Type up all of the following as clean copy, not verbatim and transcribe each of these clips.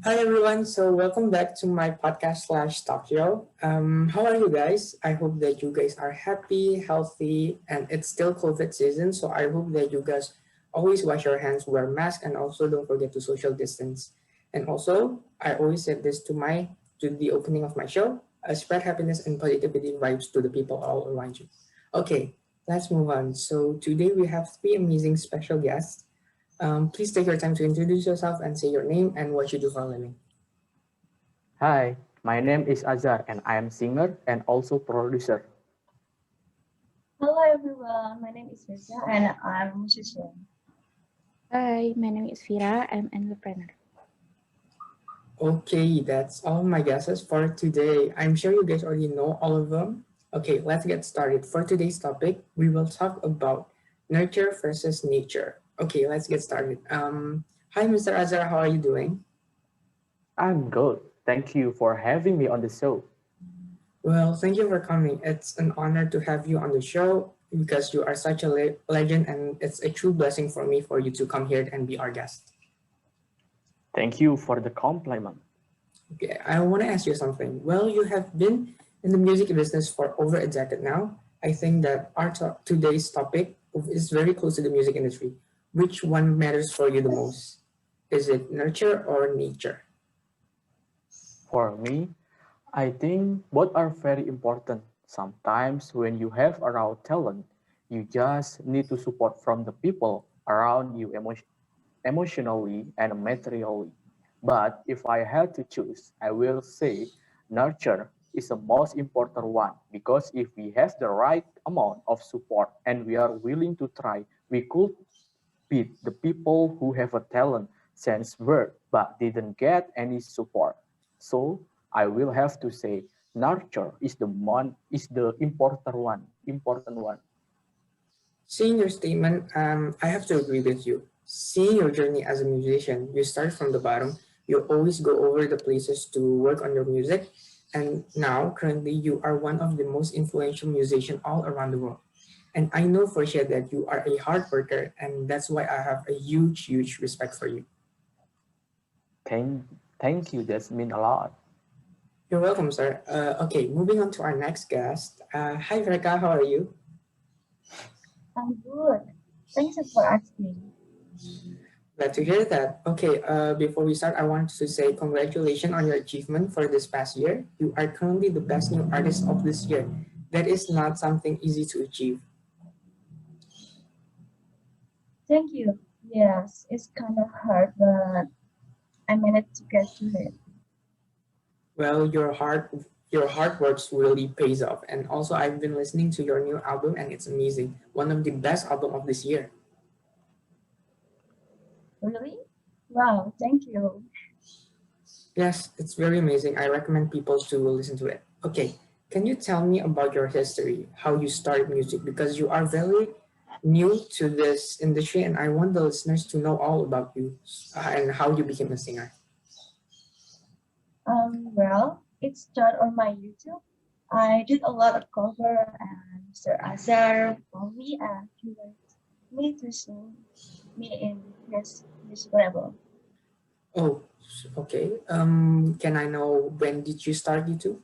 Hi everyone, so welcome back to my podcast slash talk show. How are you guys? I hope that you guys are happy, healthy, and it's still COVID season. So I hope that you guys always wash your hands, wear mask, and also don't forget to social distance. And also, I always said this to the opening of my show: spread happiness and positivity vibes to the people all around you. Okay, let's move on. So today we have three amazing special guests. Please take your time to introduce yourself and say your name and what you do for a living. Hi, my name is Azzah and I am singer and also producer. Hello everyone, my name is Reza and I'm a musician. Hi, my name is Vira. I'm an entrepreneur. Okay, that's all my guesses for today. I'm sure you guys already know all of them. Okay, let's get started. For today's topic, we will talk about nurture versus nature. Okay, let's get started. Hi, Mr. Azhar, how are you doing? I'm good. Thank you for having me on the show. Well, thank you for coming. It's an honor to have you on the show because you are such a legend, and it's a true blessing for me for you to come here and be our guest. Thank you for the compliment. Okay, I want to ask you something. Well, you have been in the music business for over a decade now. I think that today's topic is very close to the music industry. Which one matters for you the most? Is it nurture or nature? For me, I think both are very important. Sometimes when you have a raw talent, you just need to support from the people around you emotionally and materially. But if I had to choose, I will say nurture is the most important one because if we have the right amount of support and we are willing to try, we could beat the people who have a talent since birth but didn't get any support. So I will have to say nurture is the important one. Seeing your statement, I have to agree with you. Seeing your journey as a musician, you start from the bottom. You always go over the places to work on your music, and now currently you are one of the most influential musicians all around the world. And I know for sure that you are a hard worker, and that's why I have a huge respect for you. Thank, thank you. That means a lot. You're welcome, sir. Okay, moving on to our next guest. Hi, Verka, how are you? I'm good. Thanks for asking. Glad to hear that. Okay, before we start, I want to say congratulations on your achievement for this past year. You are currently the best new artist of this year. That is not something easy to achieve. Thank you. Yes, it's kind of hard, but I managed to get through it. Well, your hard works really pays off. And also, I've been listening to your new album, and it's amazing. One of the best album of this year. Really? Wow, thank you. Yes, it's very amazing. I recommend people to listen to it. Okay, can you tell me about your history, how you started music? Because you are very new to this industry, and I want the listeners to know all about you and how you became a singer. Well, it started on my YouTube. I did a lot of cover and Mr. Azar found me and he wanted me to sing me in his music label. Oh, okay. Can I know when did you start YouTube?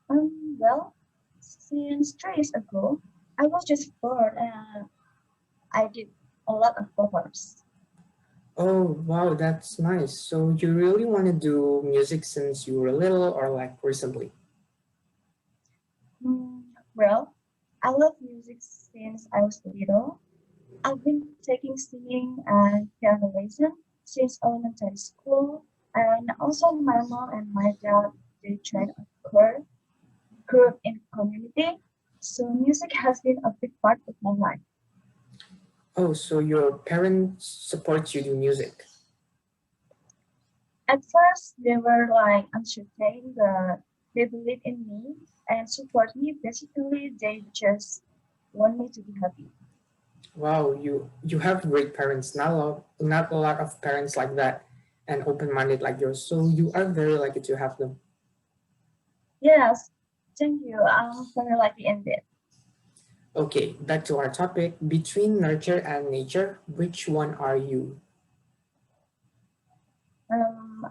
Well, since 3 years ago, I was just bored and I did a lot of covers. Oh, wow, that's nice. So you really want to do music since you were little or like recently? Well, I love music since I was little. I've been taking singing and piano lesson since elementary school, and also my mom and my dad they joined a choir group in community. So music has been a big part of my life. Oh, so your parents support you do music. At first, they were like uncertain, but they believe in me and support me. Basically, they just want me to be happy. Wow, you have great parents. Not a lot of parents like that and open-minded like yours. So you are very lucky to have them. Yes, thank you. I'm very lucky indeed. Okay, back to our topic. Between nurture and nature, which one are you?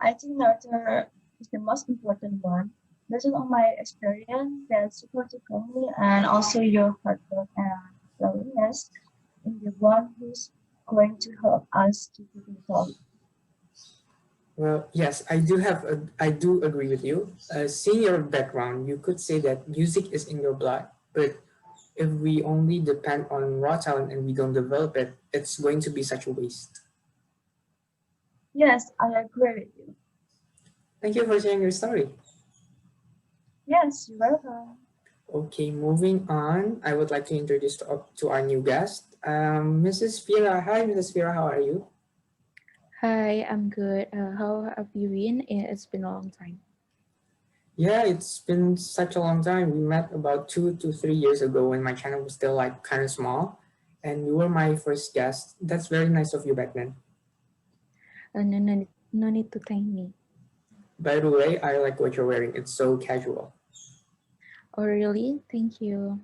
I think nurture is the most important one. Based on my experience, that supportive family and also your hard work and willingness in the one who's going to help us to keep forward. Well, yes, I do agree with you. Seeing your background, you could say that music is in your blood, but if we only depend on raw talent and we don't develop it, it's going to be such a waste. Yes, I agree with you. Thank you for sharing your story. Yes, you're welcome. Okay, moving on, I would like to introduce to our new guest, Mrs. Fira. Hi, Mrs. Fira, how are you? Hi, I'm good. How have you been? It's been a long time. Yeah, it's been such a long time. We met about 2 to 3 years ago when my channel was still like kind of small, and you were my first guest. That's very nice of you back then. No need to thank me. By the way, I like what you're wearing. It's so casual. Oh, really? Thank you.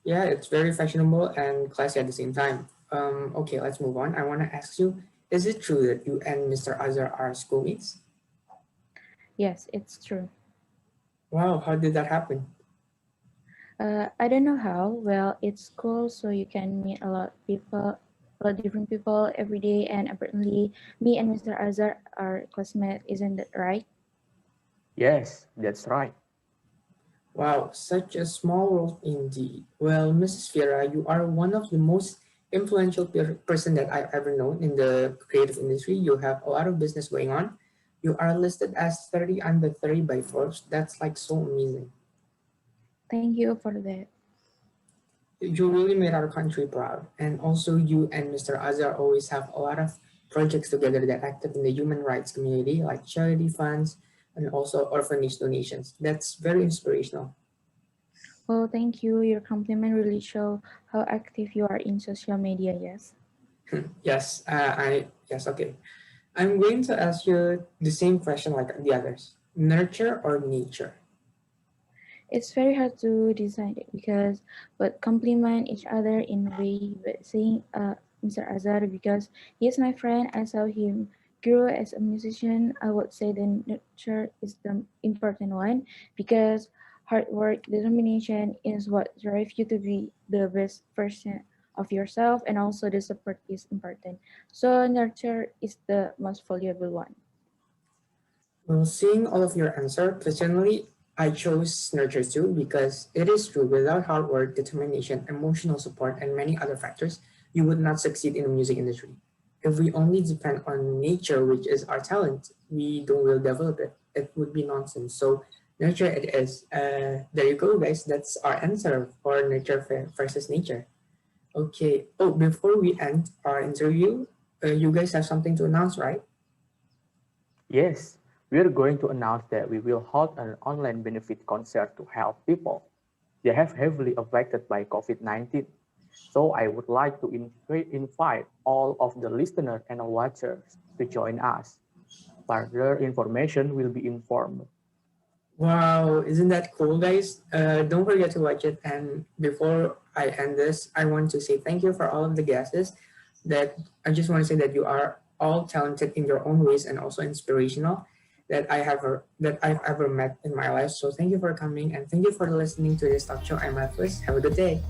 Yeah, it's very fashionable and classy at the same time. Okay, let's move on. I want to ask you, is it true that you and Mr. Azzah are schoolmates? Yes, it's true. Wow, how did that happen? I don't know how. Well, it's cool, so you can meet a lot of different people every day, and apparently, me and Mr. Azar are classmates, isn't that right? Yes, that's right. Wow, such a small world indeed. Well, Mrs. Fiera, you are one of the most influential person that I've ever known in the creative industry. You have a lot of business going on. You are listed as 30 under 30 by Forbes. That's like so amazing. Thank you for that. You really made our country proud. And also you and Mr. Azhar always have a lot of projects together that active in the human rights community, like charity funds and also orphanage donations. That's very inspirational. Well, thank you. Your compliment really show how active you are in social media. Yes. Yes, yes, okay. I'm going to ask you the same question like the others. Nurture or nature? It's very hard to decide it because but complement each other in a way. But saying Mr. Azar because he is my friend. I saw him grow as a musician. I would say the nurture is the important one because hard work, determination is what drives you to be the best version of yourself, and also the support is important. So nurture is the most valuable one. Well, seeing all of your answer, personally, I chose nurture too because it is true without hard work, determination, emotional support, and many other factors, you would not succeed in the music industry. If we only depend on nature, which is our talent, we don't will develop it. It would be nonsense. So nurture it is. There you go, guys. That's our answer for nurture versus nature. Okay. Oh, before we end our interview, you guys have something to announce, right? Yes, we are going to announce that we will hold an online benefit concert to help people. They have heavily affected by COVID-19. So I would like to invite all of the listeners and watchers to join us. Further information will be informed. Wow, isn't that cool, guys? Don't forget to watch it. And before I end this, I want to say thank you for all of the guesses. That I just want to say that you are all talented in your own ways and also inspirational that I've ever met in my life. So thank you for coming and thank you for listening to this talk show. I'm Revlis. Have a good day.